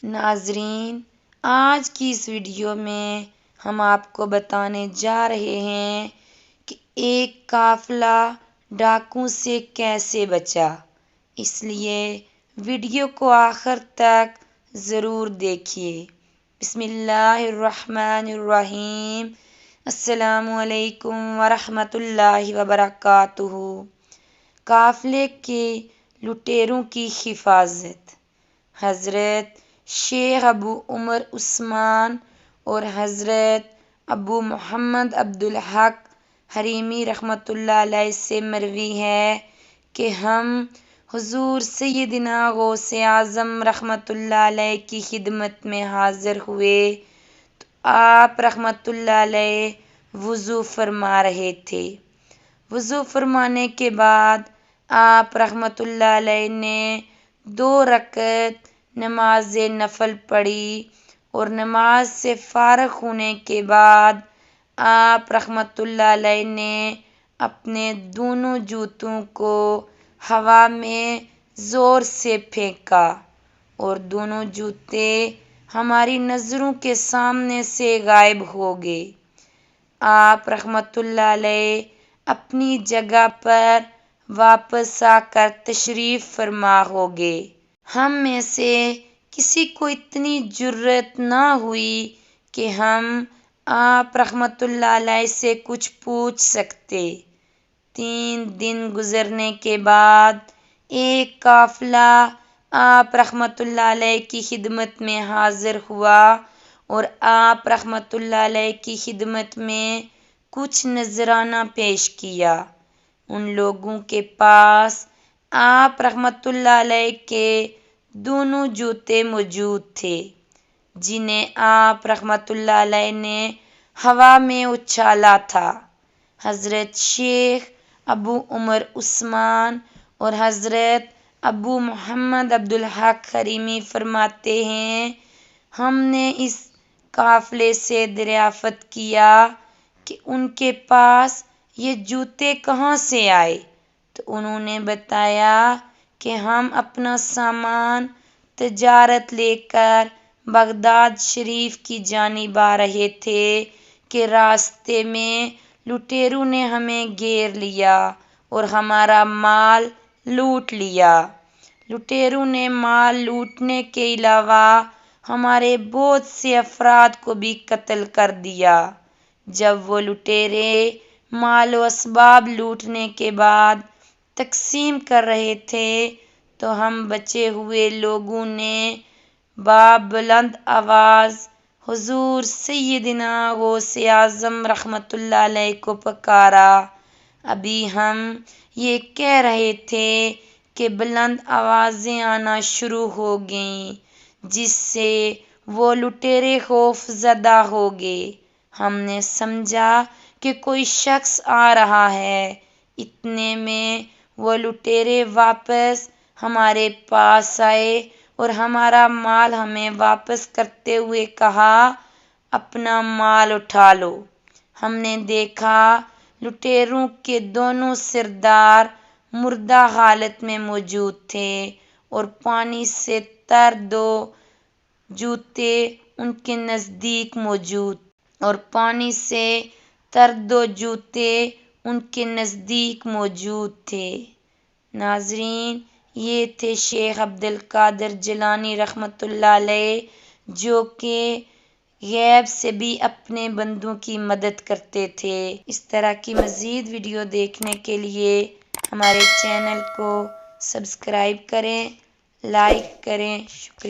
ناظرین، آج کی اس ویڈیو میں ہم آپ کو بتانے جا رہے ہیں کہ ایک قافلہ ڈاکوں سے کیسے بچا، اس لیے ویڈیو کو آخر تک ضرور دیکھیے۔ بسم اللہ الرحمن الرحیم۔ السلام علیکم ورحمۃ اللہ وبرکاتہ۔ قافلے کے لٹیروں کی حفاظت۔ حضرت شیخ ابو عمر عثمان اور حضرت ابو محمد عبدالحق حریمی رحمۃ اللہ علیہ سے مروی ہے کہ ہم حضور سیدنا غوث اعظم رحمۃ اللہ علیہ کی خدمت میں حاضر ہوئے تو آپ رحمۃ اللہ علیہ وضو فرما رہے تھے۔ وضو فرمانے کے بعد آپ رحمۃ اللہ علیہ نے 2 رکعت نماز نفل پڑھی اور نماز سے فارغ ہونے کے بعد آپ رحمۃ اللہ علیہ نے اپنے دونوں جوتوں کو ہوا میں زور سے پھینکا اور دونوں جوتے ہماری نظروں کے سامنے سے غائب ہو گئے۔ آپ رحمۃ اللہ علیہ اپنی جگہ پر واپس آ کر تشریف فرما ہو گئے۔ ہم میں سے کسی کو اتنی جرأت نہ ہوئی کہ ہم آپ رحمۃ اللہ علیہ سے کچھ پوچھ سکتے۔ 3 دن گزرنے کے بعد ایک قافلہ آپ رحمۃ اللہ علیہ کی خدمت میں حاضر ہوا اور آپ رحمۃ اللہ علیہ کی خدمت میں کچھ نذرانہ پیش کیا۔ ان لوگوں کے پاس آپ رحمۃ اللہ علیہ کے دونوں جوتے موجود تھے جنہیں آپ رحمۃ اللہ علیہ نے ہوا میں اچھالا تھا۔ حضرت شیخ ابو عمر عثمان اور حضرت ابو محمد عبدالحق حریمی فرماتے ہیں، ہم نے اس قافلے سے دریافت کیا کہ ان کے پاس یہ جوتے کہاں سے آئے تو انہوں نے بتایا کہ ہم اپنا سامان تجارت لے کر بغداد شریف کی جانب آ رہے تھے کہ راستے میں لٹیروں نے ہمیں گھیر لیا اور ہمارا مال لوٹ لیا۔ لٹیروں نے مال لوٹنے کے علاوہ ہمارے بہت سے افراد کو بھی قتل کر دیا۔ جب وہ لٹیرے مال و اسباب لوٹنے کے بعد تقسیم کر رہے تھے تو ہم بچے ہوئے لوگوں نے بلند آواز حضور سیدنا غوث اعظم رحمۃ اللہ علیہ کو پکارا۔ ابھی ہم یہ کہہ رہے تھے کہ بلند آوازیں آنا شروع ہو گئیں جس سے وہ لٹیرے خوف زدہ ہو گئے۔ ہم نے سمجھا کہ کوئی شخص آ رہا ہے۔ اتنے میں وہ لٹیرے واپس ہمارے پاس آئے اور ہمارا مال ہمیں واپس کرتے ہوئے کہا، اپنا مال اٹھا لو۔ ہم نے دیکھا لٹیروں کے دونوں سردار مردہ حالت میں موجود تھے اور پانی سے تر 2 جوتے ان کے نزدیک موجود تھے۔ ناظرین، یہ تھے شیخ عبدالقادر جیلانی رحمۃ اللہ علیہ جو کہ غیب سے بھی اپنے بندوں کی مدد کرتے تھے۔ اس طرح کی مزید ویڈیو دیکھنے کے لیے ہمارے چینل کو سبسکرائب کریں، لائک کریں۔ شکریہ۔